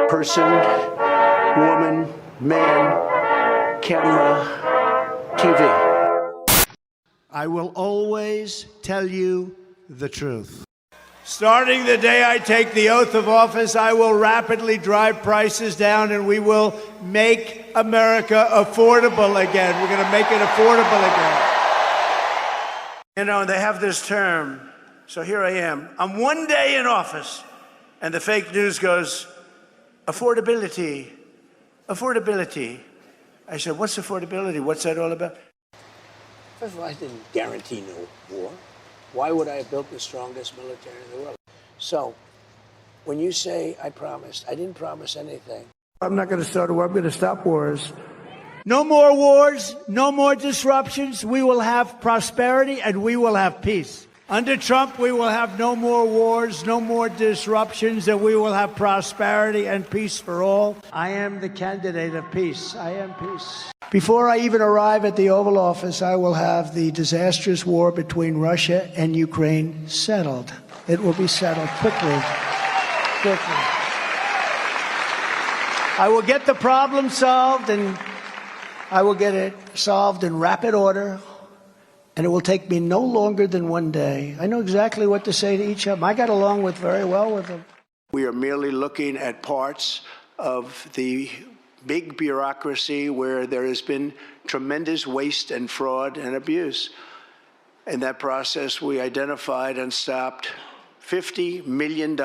person, woman, man, camera, TV. I will always tell you the truth. Starting the day I take the oath of office, I will rapidly drive prices down and we will make America affordable again. We're going to make it affordable again. You know, they have this term, so here I am. I'm one day in office, and the fake news goes, affordability, affordability. I said, what's affordability? What's that all about? First of all, I didn't guarantee no war. Why would I have built the strongest military in the world? So, when you say I promised, I didn't promise anything. I'm not going to start a war. I'm going to stop wars. No more wars, no more disruptions. We will have prosperity and we will have peace. Under Trump, we will have no more wars, no more disruptions, and we will have prosperity and peace for all. I am the candidate of peace. I am peace. Before I even arrive at the Oval Office, I will have the disastrous war between Russia and Ukraine settled. It will be settled quickly. Quickly. I will get the problem solved, and I will get it solved in rapid order. And it will take me no longer than one day. I know exactly what to say to each of them. I got along very well with them. We are merely looking at parts of the big bureaucracy where there has been tremendous waste and fraud and abuse. In that process, we identified and stopped $50 million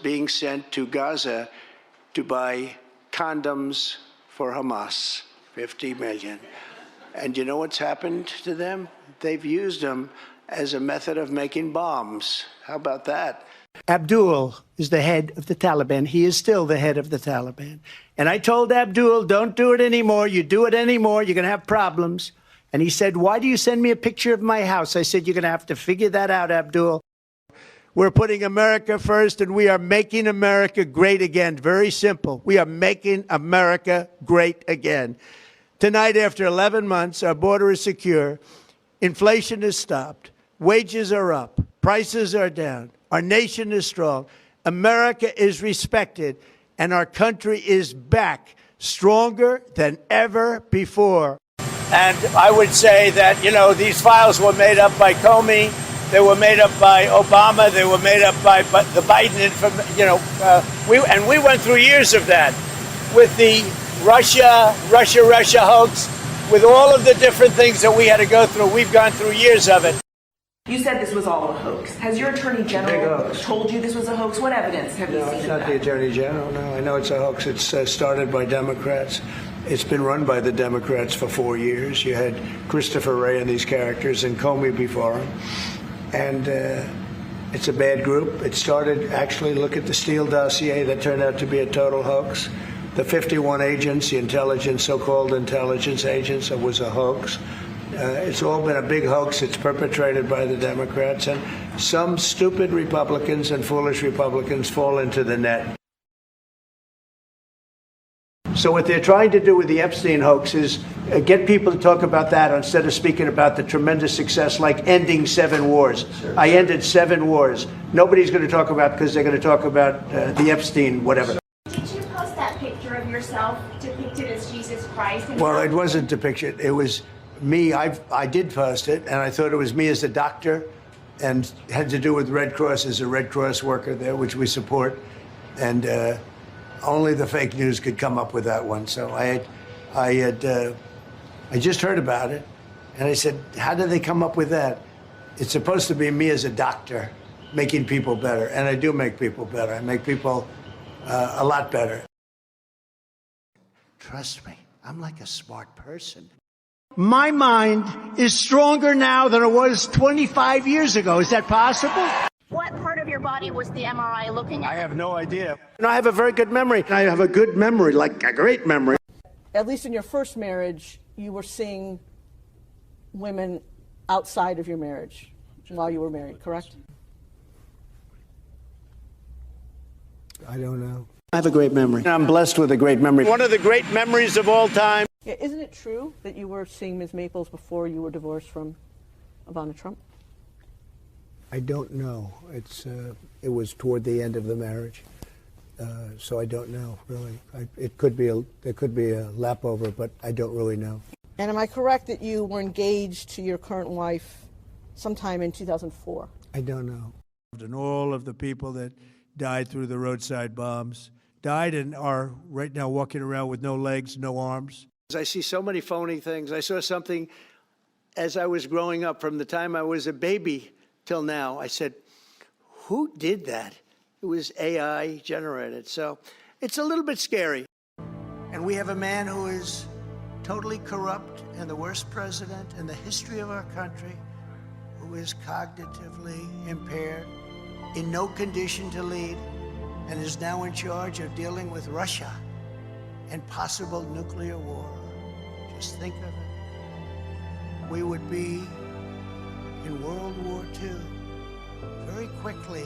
being sent to Gaza to buy condoms for Hamas. 50 million. And you know what's happened to them? They've used them as a method of making bombs. How about that? Abdul is the head of the Taliban. He is still the head of the Taliban. And I told Abdul, don't do it anymore. You do it anymore, you're going to have problems. And he said, why do you send me a picture of my house? I said, you're going to have to figure that out, Abdul. We're putting America first, and we are making America great again. Very simple. We are making America great again. Tonight, after 11 months, our border is secure. Inflation is stopped. Wages are up. Prices are down. Our nation is strong. America is respected. And our country is back, stronger than ever before. And I would say that, you know, these files were made up by Comey. They were made up by Obama. They were made up by the Biden, we went through years of that with the Russia hoax, with all of the different things that we had to go through. We've gone through years of it. You said this was all a hoax. Has your Attorney General told you this was a hoax? What evidence have you seen? No, it's not the Attorney General. No, I know it's a hoax. It's started by Democrats. It's been run by the Democrats for 4 years. You had Christopher Wray and these characters and Comey before him. And it's a bad group. It started, actually, look at the Steele dossier that turned out to be a total hoax. The 51 agents, the intelligence, so-called intelligence agents, it was a hoax. It's all been a big hoax. It's perpetrated by the Democrats. And some stupid Republicans and foolish Republicans fall into the net. So what they're trying to do with the Epstein hoax is get people to talk about that instead of speaking about the tremendous success like ending 7 wars. I ended 7 wars. Nobody's going to talk about because they're going to talk about the Epstein whatever. Did you post that picture of yourself depicted as Jesus Christ? Well, it wasn't depicted. It was me. I did post it, and I thought it was me as a doctor, and had to do with Red Cross as a Red Cross worker there, which we support, and only the fake news could come up with that one. So I just heard about it, and I said, how did they come up with that? It's supposed to be me as a doctor making people better, and I do make people better. I make people a lot better. Trust me, I'm like a smart person. My mind is stronger now than it was 25 years ago. Is that possible? What part of your body was the MRI looking at? I have no idea. And I have a very good memory. I have a good memory, like a great memory. At least in your first marriage, you were seeing women outside of your marriage while you were married, correct? I don't know. I have a great memory. I'm blessed with a great memory. One of the great memories of all time. Yeah, isn't it true that you were seeing Ms. Maples before you were divorced from Ivana Trump? I don't know. It was toward the end of the marriage. So I don't know, really. There could be a lap over, but I don't really know. And am I correct that you were engaged to your current wife sometime in 2004? I don't know. And all of the people that died through the roadside bombs died and are right now walking around with no legs, no arms. I see so many phony things. I saw something as I was growing up, from the time I was a baby till now. I said, who did that? It was AI generated. So it's a little bit scary. And we have a man who is totally corrupt and the worst president in the history of our country, who is cognitively impaired, in no condition to lead, and is now in charge of dealing with Russia and possible nuclear war. Just think of it. We would be in World War II very quickly.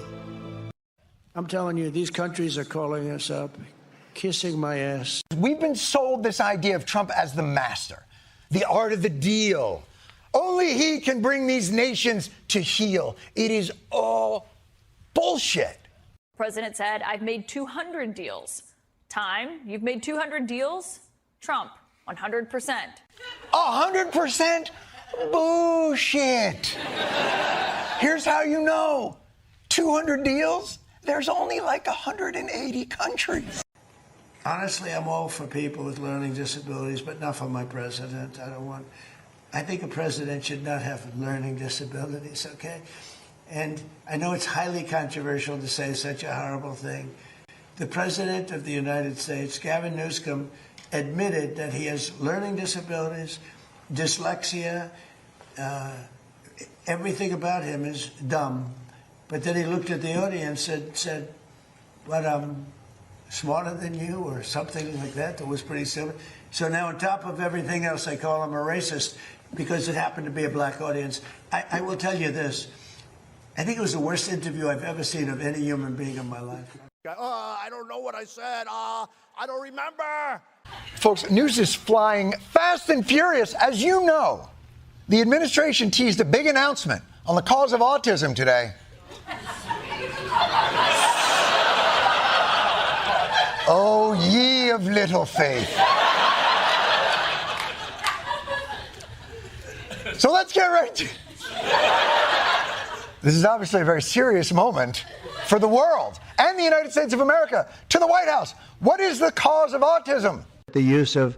I'm telling you, these countries are calling us up, kissing my ass. We've been sold this idea of Trump as the master, the art of the deal. Only he can bring these nations to heel. It is all bullshit. The president said, I've made 200 deals. Time, you've made 200 deals? Trump, 100%. 100%? Bullshit. Here's how you know. 200 deals? There's only like 180 countries. Honestly, I'm all for people with learning disabilities, but not for my president. I think a president should not have learning disabilities, okay? And I know it's highly controversial to say such a horrible thing. The President of the United States, Gavin Newsom, admitted that he has learning disabilities, dyslexia, everything about him is dumb. But then he looked at the audience and said, but I'm smarter than you, or something like that. That was pretty similar. So now on top of everything else, I call him a racist because it happened to be a black audience. I will tell you this. I think it was the worst interview I've ever seen of any human being in my life. I don't know what I said. I don't remember. Folks, news is flying fast and furious. As you know, the administration teased a big announcement on the cause of autism today. Oh, ye of little faith. So let's get right to it. This is obviously a very serious moment for the world and the United States of America. To the White House, what is the cause of autism? The use of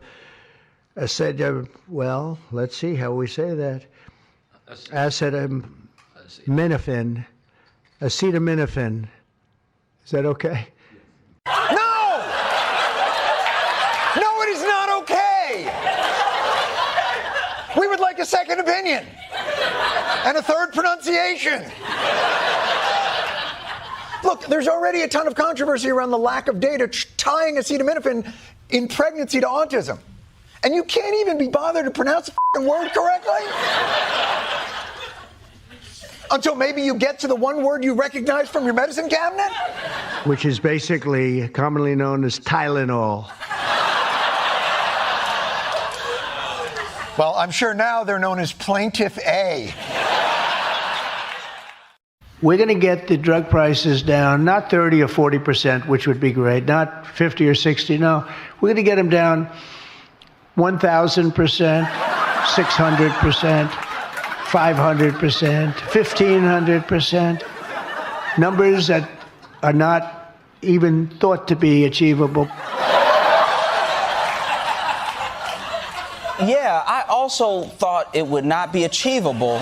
well, let's see how we say that. Acetaminophen. Acetaminophen. Is that okay? No! No, it is not okay! We would like a second opinion and a third pronunciation. Look, there's already a ton of controversy around the lack of data tying acetaminophen in pregnancy to autism. And you can't even be bothered to pronounce the f***ing word correctly? Until maybe you get to the one word you recognize from your medicine cabinet? Which is basically commonly known as Tylenol. Well, I'm sure now they're known as Plaintiff A. We're going to get the drug prices down, not 30 or 40%, which would be great, not 50 or 60. No, we're going to get them down 1,000%, 600%, 500%, 1,500%. Numbers that are not even thought to be achievable. Yeah, I also thought it would not be achievable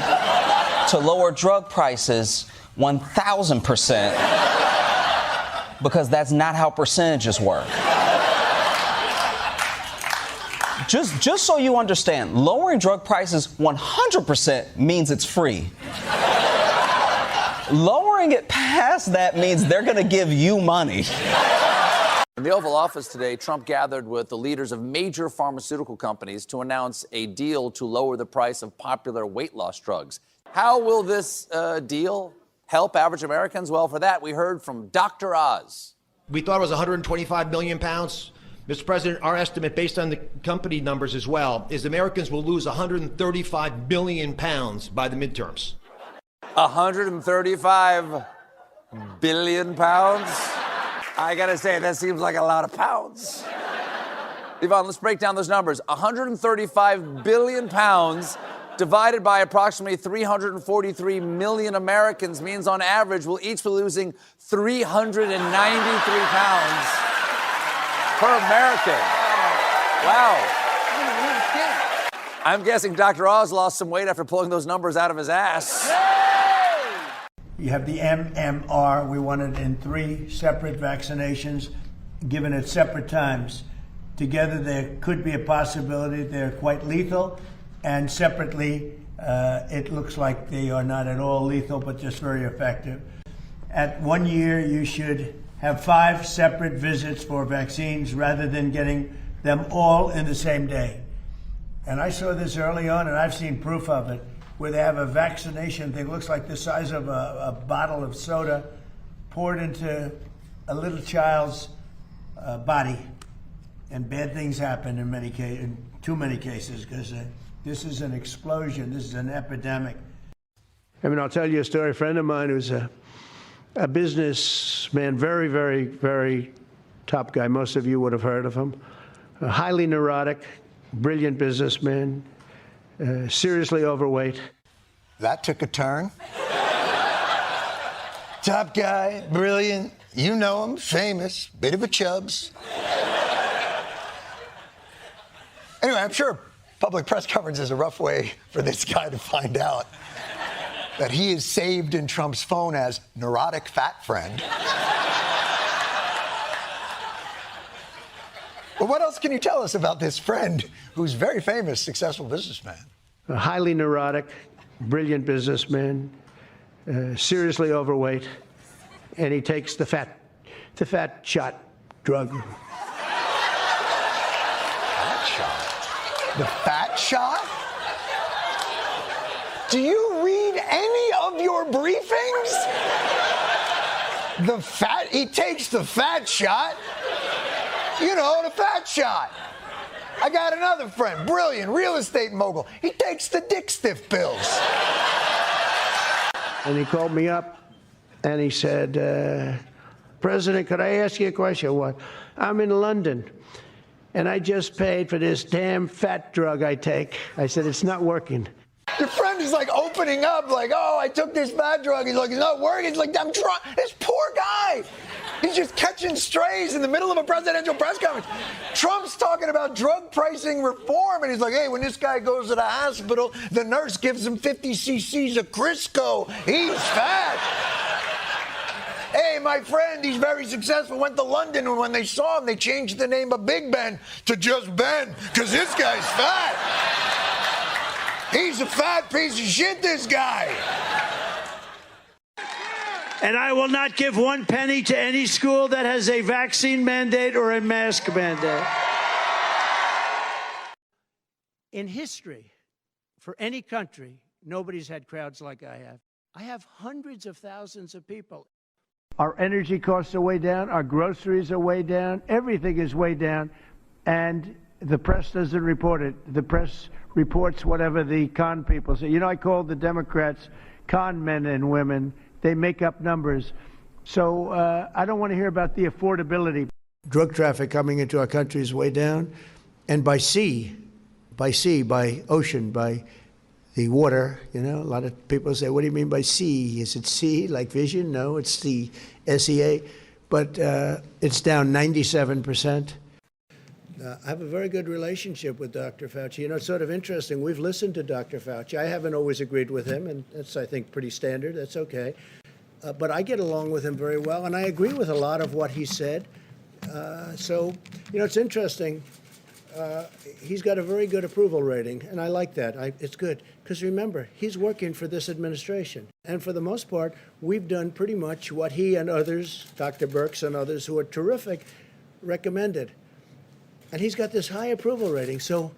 to lower drug prices 1,000%, because that's not how percentages work. Just so you understand, lowering drug prices 100% means it's free. Lowering it past that means they're going to give you money. In the Oval Office today, Trump gathered with the leaders of major pharmaceutical companies to announce a deal to lower the price of popular weight loss drugs. How will this deal help average Americans? Well, for that, we heard from Dr. Oz. We thought it was 125 million pounds. Mr. President, our estimate, based on the company numbers as well, is Americans will lose 135 billion pounds by the midterms. 135 billion pounds? I gotta say, that seems like a lot of pounds. Yvonne, let's break down those numbers. 135 billion pounds divided by approximately 343 million Americans means on average we'll each be losing 393 pounds per American. Wow. I'm guessing Dr. Oz lost some weight after pulling those numbers out of his ass. You have the MMR. We want it in 3 separate vaccinations, given at separate times. Together, there could be a possibility they're quite lethal, and separately, it looks like they are not at all lethal, but just very effective. At 1 year, you should have 5 separate visits for vaccines rather than getting them all in the same day. And I saw this early on, and I've seen proof of it, where they have a vaccination thing, looks like the size of a bottle of soda, poured into a little child's body. And bad things happen in many cases, in too many cases, because this is an explosion. This is an epidemic. I mean, I'll tell you a story. A friend of mine who's a businessman, very, very, very top guy. Most of you would have heard of him. A highly neurotic, brilliant businessman, seriously overweight. That took a turn. Top guy, brilliant. You know him, famous, bit of a chubs. Anyway, I'm sure public press coverage is a rough way for this guy to find out that he is saved in Trump's phone as neurotic fat friend. But what else can you tell us about this friend who's very famous, successful businessman? A highly neurotic, brilliant businessman, seriously overweight, and he takes the fat shot drug. The fat shot? Do you read any of your briefings? He takes the fat shot. You know, the fat shot. I got another friend, brilliant, real estate mogul. He takes the dick stiff pills. And he called me up and he said, President, could I ask you a question? What? I'm in London. And I just paid for this damn fat drug I take. I said, it's not working. Your friend is like opening up, like, oh, I took this fat drug. He's like, it's not working. He's like, I'm trying. This poor guy. He's just catching strays in the middle of a presidential press conference. Trump's talking about drug pricing reform. And he's like, hey, when this guy goes to the hospital, the nurse gives him 50 cc's of Crisco. He's fat. Hey, my friend, he's very successful, went to London, and when they saw him, they changed the name of Big Ben to just Ben, because this guy's fat. He's a fat piece of shit, this guy. And I will not give 1 penny to any school that has a vaccine mandate or a mask mandate. In history, for any country, nobody's had crowds like I have. I have hundreds of thousands of people. Our energy costs are way down. Our groceries are way down. Everything is way down. And the press doesn't report it. The press reports whatever the con people say. You know, I call the Democrats con men and women. They make up numbers. So I don't want to hear about the affordability. Drug traffic coming into our country is way down. And by ocean, by the water, you know, a lot of people say, what do you mean by sea? Is it sea, like vision? No, it's the SEA. But it's down 97%. I have a very good relationship with Dr. Fauci. You know, it's sort of interesting. We've listened to Dr. Fauci. I haven't always agreed with him, and that's, I think, pretty standard. That's okay. But I get along with him very well, and I agree with a lot of what he said. So, you know, it's interesting. He's got a very good approval rating, and I like that. It's good. Because remember, he's working for this administration. And for the most part, we've done pretty much what he and others, Dr. Birx and others who are terrific, recommended. And he's got this high approval rating. So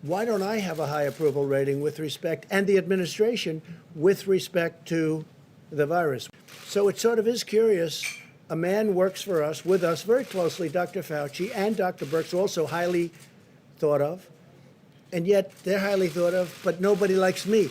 why don't I have a high approval rating with respect, and the administration, with respect to the virus? So it sort of is curious. A man works for us, with us very closely, Dr. Fauci and Dr. Birx, also highly thought of. And yet they're highly thought of, but nobody likes me.